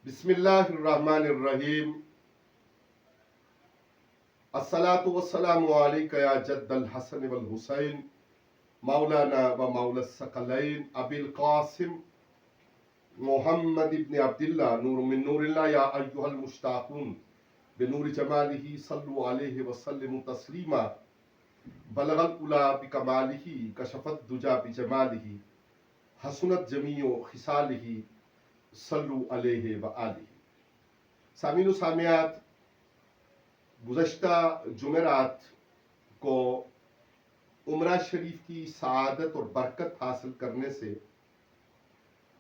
بسم اللہ الرحمن الرحیم الصلاۃ والسلام علیک یا جد الحسن والحسین مولانا و مولا الثقلین ابی القاسم محمد ابن عبداللہ نور من نور اللہ یا ایہا المشتاقون بنور جمالہ صلو علیہ وسلم تسلیما بلغ العلا بکمالہ کشف الدجی بجمالہ حسنت جمیع خصالہ صلو علیہ وآلہ۔ سامعین و سامعات، گزشتہ جمعرات کو عمرہ شریف کی سعادت اور برکت حاصل کرنے سے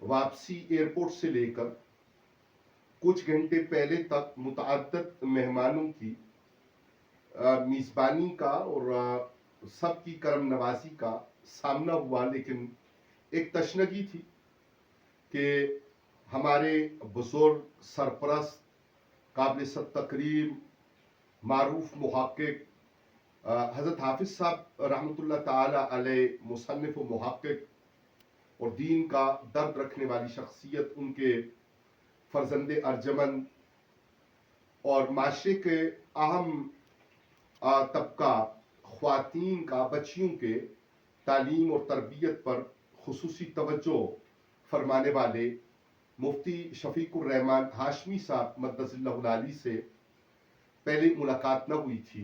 واپسی ایئرپورٹ سے لے کر کچھ گھنٹے پہلے تک متعدد مہمانوں کی میزبانی کا اور سب کی کرم نوازی کا سامنا ہوا، لیکن ایک تشنگی تھی کہ ہمارے بزرگ سرپرست قابل تکریم معروف محقق حضرت حافظ صاحب رحمۃ اللہ تعالی علیہ، مصنف و محقق اور دین کا درد رکھنے والی شخصیت، ان کے فرزند ارجمند اور معاشرے کے اہم طبقہ خواتین کا بچیوں کے تعلیم اور تربیت پر خصوصی توجہ فرمانے والے مفتی شفیق الرحمان ہاشمی صاحب مقدس اللہ العالی سے پہلے ملاقات نہ ہوئی تھی۔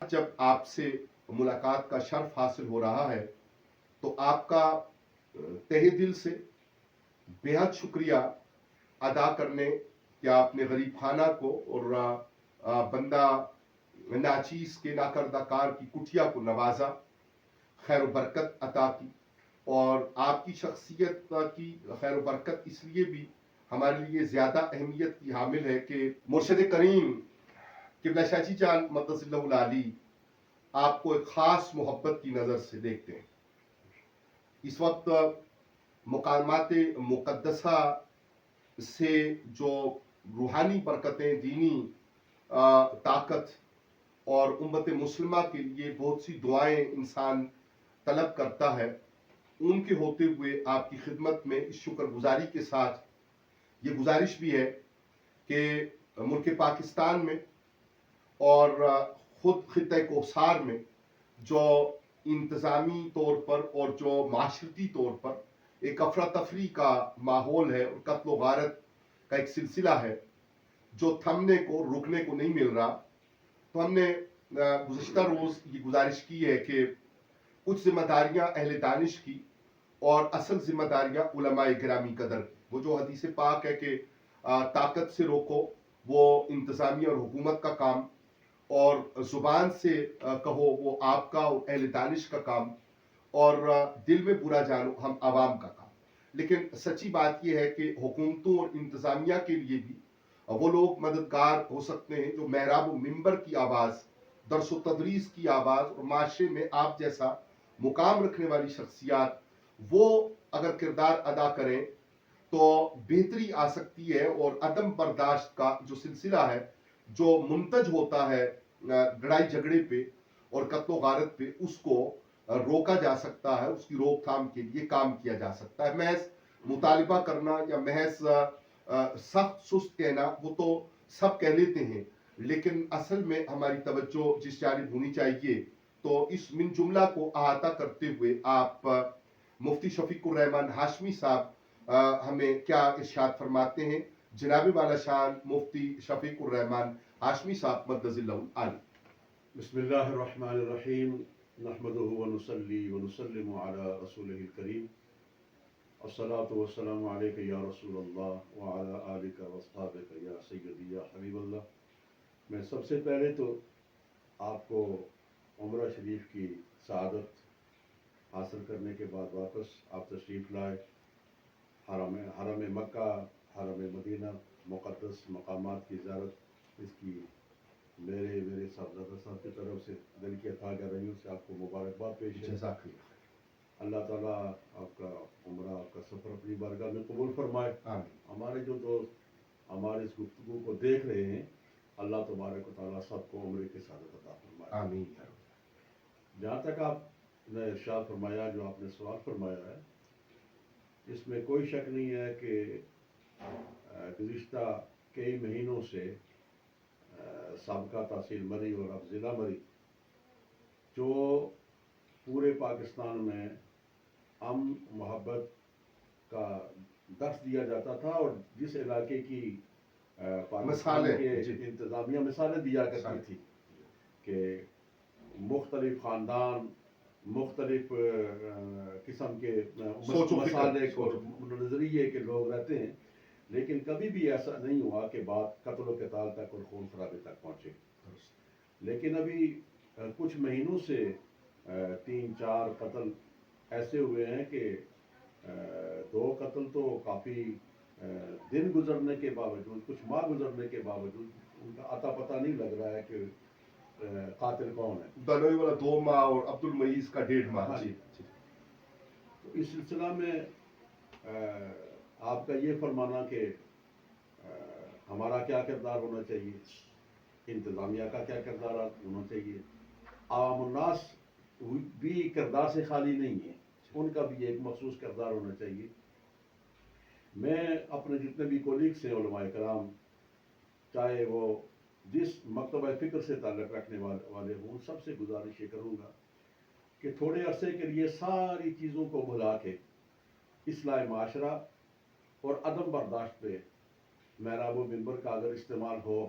جب آپ سے ملاقات کا شرف حاصل ہو رہا ہے تو آپ کا تہہ دل سے بے حد شکریہ ادا کرنے کہ آپ نے غریب خانہ کو اور بندہ ناچیز کے ناکردہ کار کی کٹیا کو نوازا، خیر و برکت عطا کی، اور آپ کی شخصیت کی خیر و برکت اس لیے بھی ہمارے لیے زیادہ اہمیت کی حامل ہے کہ مرشد کریم قبلہ شاہ جی جان مقدس اللہ العالی آپ کو ایک خاص محبت کی نظر سے دیکھتے ہیں۔ اس وقت مقامات مقدسہ سے جو روحانی برکتیں، دینی طاقت اور امت مسلمہ کے لیے بہت سی دعائیں انسان طلب کرتا ہے، ان کے ہوتے ہوئے آپ کی خدمت میں اس شکر گزاری کے ساتھ یہ گزارش بھی ہے کہ ملک پاکستان میں اور خود خطہ کوثر میں جو انتظامی طور پر اور جو معاشرتی طور پر ایک افراتفری کا ماحول ہے اور قتل و غارت کا ایک سلسلہ ہے جو تھمنے کو، رکنے کو نہیں مل رہا، تو ہم نے گزشتہ روز یہ گزارش کی ہے کہ کچھ ذمہ داریاں اہل دانش کی اور اصل ذمہ داریاں علماء گرامی قدر کی۔ وہ جو حدیث پاک ہے کہ طاقت سے روکو وہ انتظامیہ اور حکومت کا کام، اور زبان سے کہو وہ آپ کا اور اہل دانش کا کام، اور دل میں برا جانو ہم عوام کا کام۔ لیکن سچی بات یہ ہے کہ حکومتوں اور انتظامیہ کے لیے بھی وہ لوگ مددگار ہو سکتے ہیں جو محراب و منبر کی آواز، درس و تدریس کی آواز اور معاشرے میں آپ جیسا مقام رکھنے والی شخصیات وہ اگر کردار ادا کریں تو بہتری آ سکتی ہے، اور عدم برداشت کا جو سلسلہ ہے جو منتج ہوتا ہے لڑائی جھگڑے پہ اور قتل و غارت پہ، اس کو روکا جا سکتا ہے، اس کی روک تھام کے لیے کام کیا جا سکتا ہے۔ محض مطالبہ کرنا یا محض سخت سست کہنا وہ تو سب کہہ لیتے ہیں، لیکن اصل میں ہماری توجہ جس جانب ہونی چاہیے، تو اس من جملہ کو احاطہ کرتے ہوئے آپ مفتی شفیق الرحمان ہاشمی صاحب ہمیں کیا ارشاد فرماتے ہیں؟ جناب والا شان مفتی شفیق الرحمان ہاشمی صاحب مقدس اللہ العالی۔ بسم اللہ الرحمن الرحیم، نحمدہ ونصلی ونسلم علی رسولہ الکریم، الصلاۃ والسلام علیک یا رسول اللہ وعلی آلک واصحابک یا سیدی یا حبیب اللہ۔ میں سب سے پہلے تو آپ کو عمرہ شریف کی سعادت حاصل کرنے کے بعد واپس آپ تشریف لائے، حرم مکہ، حرم مدینہ، مقدس مقامات کی زیارت، اس کی میرے صاحبزادہ صاحب کی طرف سے دل کی اتھا گہرائیوں سے آپ کو مبارکباد پیش ہے۔ جزاک اللہ۔ اللہ تعالیٰ آپ کا عمرہ، آپ کا سفر اپنی بارگاہ میں قبول فرمائے۔ آمین۔ ہمارے جو دوست ہمارے اس گفتگو کو دیکھ رہے ہیں، اللہ تبارک و تعالیٰ سب کو عمرے کی سعادت عطا فرمائے۔ آمین۔ جہاں تک آپ نے ارشاد فرمایا، جو آپ نے سوال فرمایا ہے، اس میں کوئی شک نہیں ہے کہ گزشتہ کئی مہینوں سے سابقہ تحصیل مری اور اب ضلع مری جو پورے پاکستان میں امن محبت کا درس دیا جاتا تھا اور جس علاقے کی پاکستان کے انتظامیہ مثالیں دیا کرتی تھی کہ مختلف خاندان مختلف قسم کے مسالک اور نظریے کے لوگ رہتے ہیں، لیکن کبھی بھی ایسا نہیں ہوا کہ بات قتل و قتال تک اور خون خرابے تک پہنچے. لیکن ابھی کچھ مہینوں سے 3-4 قتل ایسے ہوئے ہیں کہ 2 قتل تو کافی دن گزرنے کے باوجود، کچھ ماہ گزرنے کے باوجود ان کا اتا پتہ نہیں لگ رہا ہے کہ قاتل کون ہے. دنوئی والا 2 ماہ اور عبد المعیز کا 1.5 ماہ. جی. تو اس سلسلہ میں آپ کا یہ فرمانا کہ ہمارا کیا کردار ہونا چاہیے، انتظامیہ کا کیا کردار ہونا چاہیے، عوام الناس بھی کردار سے خالی نہیں ہے، ان کا بھی ایک مخصوص کردار ہونا چاہیے. میں اپنے جتنے بھی کولیگس ہیں علماء کرام، چاہے وہ جس مکتبہ فکر سے تعلق رکھنے والے ہوں، سب سے گزارش یہ کروں گا کہ تھوڑے عرصے کے لیے ساری چیزوں کو بھلا کے اصلاح معاشرہ اور عدم برداشت پہ محراب و منبر کا اگر استعمال ہو،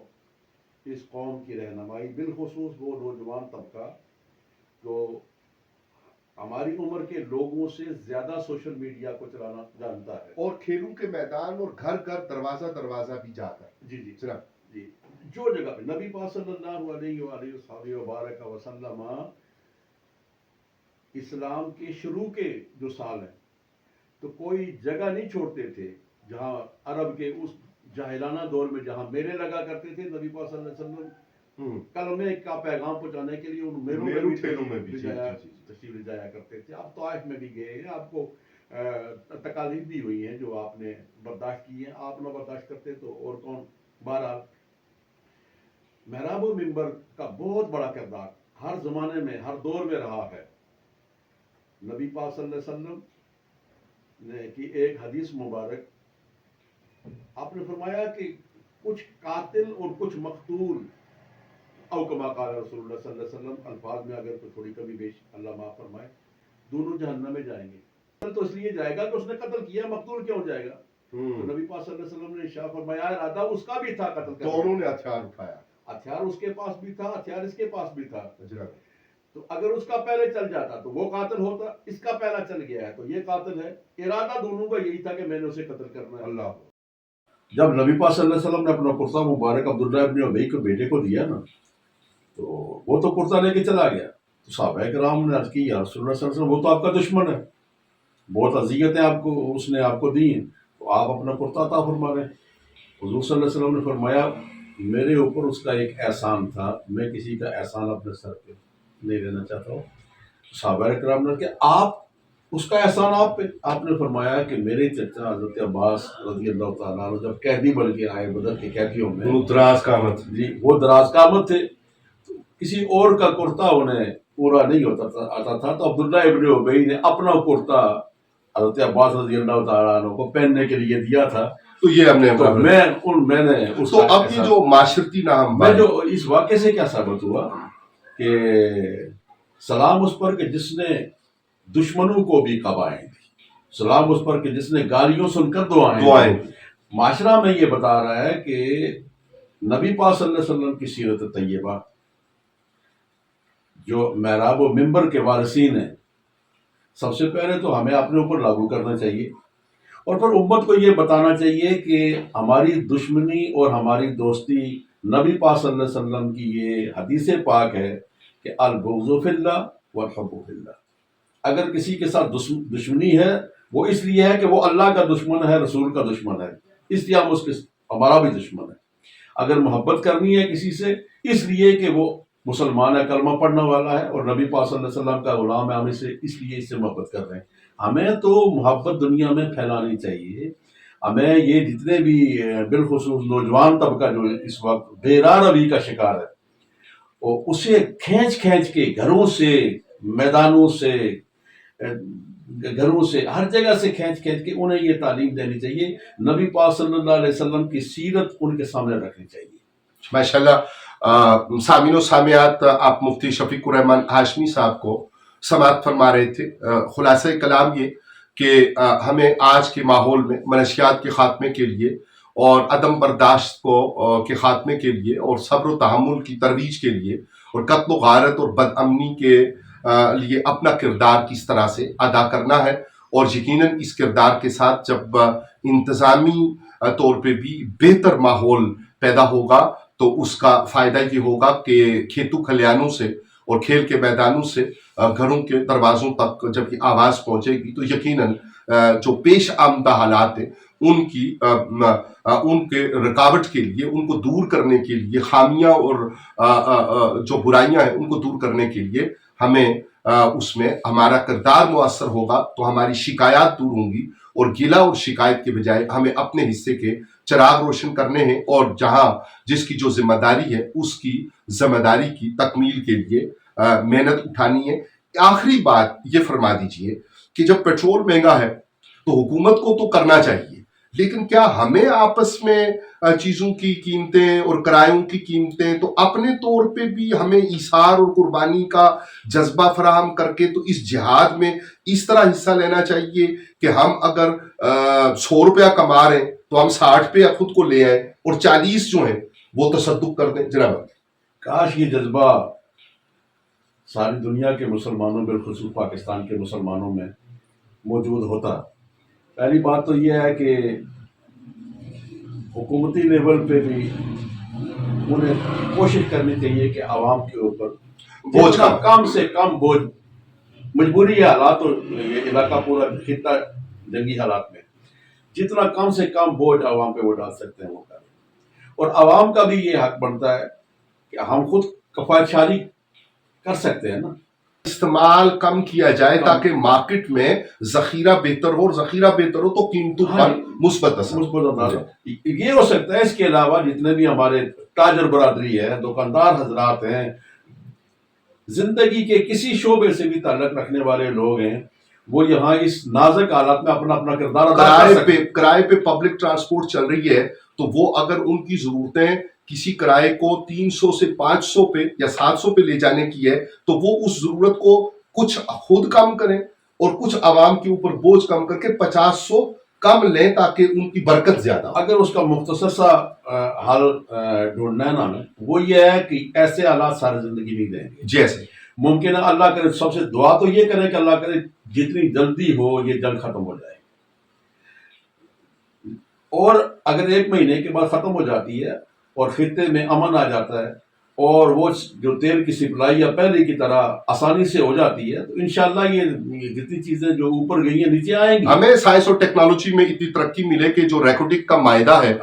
اس قوم کی رہنمائی، بالخصوص وہ نوجوان طبقہ جو ہماری عمر کے لوگوں سے زیادہ سوشل میڈیا کو چلانا جانتا ہے اور کھیلوں کے میدان اور گھر گھر دروازہ دروازہ بھی جاتا ہے. جی جناب جی، جو جگہ پہ نبی پاک صلی اللہ علیہ وآلہ وبارک وسلم اسلام کے شروع کے جو سال ہیں تو کوئی جگہ نہیں چھوڑتے تھے جہاں عرب کے اس جاہلانہ دور میں جہاں میلے لگا کرتے تھے، نبی پاک صلی اللہ علیہ وسلم کلمے کا پیغام پہنچانے کے لیے ان میلوں میں بھی تشریف لے جایا کرتے تھے. آپ طائف میں بھی گئے ہیں، آپ کو تکالیف بھی ہوئی ہیں جو آپ نے برداشت کی ہیں، آپ نہ برداشت کرتے تو اور کون. بہرحال محراب و منبر کا بہت بڑا کردار ہر زمانے میں ہر دور میں رہا ہے. نبی پاک صلی اللہ علیہ وسلم نے کی ایک حدیث مبارک آپ نے فرمایا کہ کچھ قاتل اور کچھ مقتول، او کما قال رسول اللہ صلی اللہ علیہ وسلم، الفاظ میں اگر کوئی تھوڑی کمی بیش اللہ معاف فرمائے، دونوں جہنم میں جائیں گے. تو اس لیے جائے گا کہ اس نے قتل کیا، مقتول کیوں جائے گا؟ تو نبی پاک صلی اللہ علیہ وسلم نے ارشاد فرمایا ارادہ اس کا بھی تھا قتل کرنے، دونوں نے ہتھیار اٹھایا، ہتھیار اس کے پاس بھی تھا، ہتھیار اس کے پاس بھی تھا. تو اگر اس کا پہلے چل جاتا تو وہ قاتل ہوتا، اس کا پہلا چل گیا ہے تو یہ قاتل ہے. ارادہ دونوں کا یہی تھا کہ میں نے اسے قتل کرنا ہے. اللہ. جب نبی پاک صلی اللہ علیہ وسلم نے اپنا کرتا مبارک عبداللہ ابن ابی کے بیٹے کو دیا نا، تو وہ تو کرتا لے کے چلا گیا. تو صحابہ کرام نے عرض کی یا رسول اللہ صلی اللہ علیہ وسلم، وہ تو آپ کا دشمن ہے، بہت اذیتیں آپ کو اس نے آپ کو دی ہیں، تو آپ اپنا کرتا عطا فرما رہے ہیں. حضور صلی اللہ علیہ وسلم نے فرمایا میرے اوپر اس کا ایک احسان تھا، میں کسی کا احسان اپنے سر پہ نہیں لینا چاہتا ہوں. صحابہ کرام نے کہ آپ اس کا احسان آپ پہ. آپ نے فرمایا کہ میرے چچا حضرت عباس رضی اللہ تعالیٰ عنہ جب قیدی بن کے آئے بدر کے قیدیوں میں، دراز قامت، جی وہ دراز قامت تھے، کسی اور کا کرتا انہیں پورا نہیں آتا تھا، تو عبداللہ ابن ابی نے اپنا کرتا حضرت عباس رضی اللہ تعالیٰ عنہ کو پہننے کے لیے دیا تھا. تو یہ ہم نے میں نے اس تو اب یہ جو معاشرتی نام میں جو اس واقعے سے کیا ثابت ہوا کہ سلام اس پر کہ جس نے دشمنوں کو بھی قبائیں دی، سلام اس پر کہ جس نے گالیوں سن کر دعائیں دی. معاشرہ میں یہ بتا رہا ہے کہ نبی پاک صلی اللہ علیہ وسلم کی سیرت طیبہ جو محراب و منبر کے وارثین ہیں، سب سے پہلے تو ہمیں اپنے اوپر لاگو کرنا چاہیے اور پھر امت کو یہ بتانا چاہیے کہ ہماری دشمنی اور ہماری دوستی نبی پاک صلی اللہ علیہ وسلم کی یہ حدیث پاک ہے کہ البغض فی اللہ والحب فی اللہ. اگر کسی کے ساتھ دشمنی ہے وہ اس لیے ہے کہ وہ اللہ کا دشمن ہے، رسول کا دشمن ہے، اس لیے ہم اس کے ہمارا بھی دشمن ہے. اگر محبت کرنی ہے کسی سے اس لیے کہ وہ مسلمان ہے، کلمہ پڑھنے والا ہے اور نبی پاک صلی اللہ علیہ وسلم کا غلام ہے، ہم اس لیے اس سے محبت کر رہے ہیں. ہمیں تو محبت دنیا میں پھیلانی چاہیے. ہمیں یہ جتنے بھی بالخصوص نوجوان طبقہ جو اس وقت بے راہ روی کا شکار ہے، اسے کھینچ کے گھروں سے، میدانوں سے، گھروں سے ہر جگہ سے کھینچ کے انہیں یہ تعلیم دینی چاہیے. نبی پاک صلی اللہ علیہ وسلم کی سیرت ان کے سامنے رکھنی چاہیے. ماشاءاللہ سامعین و سامعات، آپ مفتی شفیق الرحمان ہاشمی صاحب کو سماعت فرما رہے تھے. خلاصہ کلام یہ کہ ہمیں آج کے ماحول میں منشیات کے خاتمے کے لیے اور عدم برداشت کے خاتمے کے لیے اور صبر و تحمل کی ترویج کے لیے اور قتل و غارت اور بد امنی کے لیے اپنا کردار کس طرح سے ادا کرنا ہے. اور یقیناً اس کردار کے ساتھ جب انتظامی طور پہ بھی بہتر ماحول پیدا ہوگا تو اس کا فائدہ یہ ہوگا کہ کھیتوں کھلیانوں سے اور کھیل کے میدانوں سے گھروں کے دروازوں تک جب یہ آواز پہنچے گی تو یقیناً جو پیش آمدہ حالات ہیں ان کے رکاوٹ کے لیے، ان کو دور کرنے کے لیے، خامیاں اور جو برائیاں ہیں ان کو دور کرنے کے لیے ہمیں اس میں ہمارا کردار مؤثر ہوگا تو ہماری شکایات دور ہوں گی. اور گلہ اور شکایت کے بجائے ہمیں اپنے حصے کے چراغ روشن کرنے ہیں اور جس کی جو ذمہ داری ہے اس کی ذمہ داری کی تکمیل کے لیے محنت اٹھانی ہے. آخری بات یہ فرما دیجئے کہ جب پیٹرول مہنگا ہے تو حکومت کو تو کرنا چاہیے، لیکن کیا ہمیں آپس میں چیزوں کی قیمتیں اور کرایوں کی قیمتیں تو اپنے طور پہ بھی ہمیں ایثار اور قربانی کا جذبہ فراہم کر کے تو اس جہاد میں اس طرح حصہ لینا چاہیے کہ ہم اگر 100 روپیہ کما رہے ہیں تو ہم 60 روپیہ خود کو لے آئیں اور 40 جو ہیں وہ تصدق کر دیں. جناب کاش یہ جذبہ ساری دنیا کے مسلمانوں بالخصوص پاکستان کے مسلمانوں میں موجود ہوتا. پہلی بات تو یہ ہے کہ حکومتی لیول پہ بھی انہیں کوشش کرنی چاہیے کہ عوام کے اوپر بوجھ کم سے کم بوجھ، مجبوری حالات اور یہ علاقہ پورا خطہ جنگی حالات میں جتنا کم سے کم بوجھ عوام پہ وہ ڈال سکتے ہیں وہ کریں. اور عوام کا بھی یہ حق بنتا ہے کہ ہم خود کفایت شاری کر سکتے ہیں نا، استعمال کم کیا جائے تاکہ مارکیٹ میں ذخیرہ بہتر ہو، اور ذخیرہ بہتر ہو تو قیمتوں پر مثبت اثر. یہ ہو سکتا ہے. اس کے علاوہ جتنے بھی ہمارے تاجر برادری ہے، دکاندار حضرات ہیں، زندگی کے کسی شعبے سے بھی تعلق رکھنے والے لوگ ہیں، وہ یہاں اس نازک حالات میں اپنا اپنا کردار ادا کر سکتے ہیں. کرائے پہ پبلک ٹرانسپورٹ چل رہی ہے تو وہ اگر ان کی ضرورتیں کسی کرائے کو 300 سے 500 پہ یا 700 پہ لے جانے کی ہے تو وہ اس ضرورت کو کچھ خود کم کریں اور کچھ عوام کے اوپر بوجھ کم کر کے 50-100 کم لیں تاکہ ان کی برکت زیادہ. اگر اس کا مختصر سا حل ڈھونڈنا ہے نا ہمیں، وہ یہ ہے کہ ایسے حالات ساری زندگی نہیں دیں گے. جیسے ممکن ہے اللہ کرے، سب سے دعا تو یہ کریں کہ اللہ کرے جتنی جلدی ہو یہ جنگ ختم ہو جائے. اور اگر 1 مہینے کے بعد ختم ہو جاتی ہے اور خطے میں امن آ جاتا ہے اور وہ جو تیل کی سپلائی یا پہلے کی طرح آسانی سے ہو جاتی ہے تو انشاءاللہ یہ جتنی چیزیں جو اوپر گئی ہیں نیچے آئیں گی. ہمیں سائنس اور ٹیکنالوجی میں اتنی ترقی ملے کہ جو ریکوٹک کا معاہدہ ہے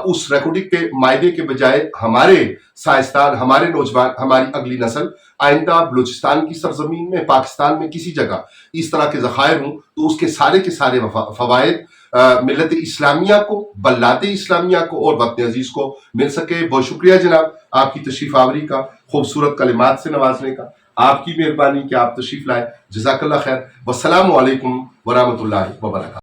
اس ریکوٹک کے معاہدے کے بجائے ہمارے سائنسدان، ہمارے نوجوان، ہماری اگلی نسل آئندہ بلوچستان کی سرزمین میں، پاکستان میں کسی جگہ اس طرح کے ذخائر ہوں تو اس کے سارے فوائد ملت اسلامیہ کو، بلاد اسلامیہ کو اور وطن عزیز کو مل سکے. بہت شکریہ جناب آپ کی تشریف آوری کا، خوبصورت کلمات سے نوازنے کا. آپ کی مہربانی کہ آپ تشریف لائے. جزاک اللہ خیر. والسلام علیکم ورحمۃ اللہ وبرکاتہ.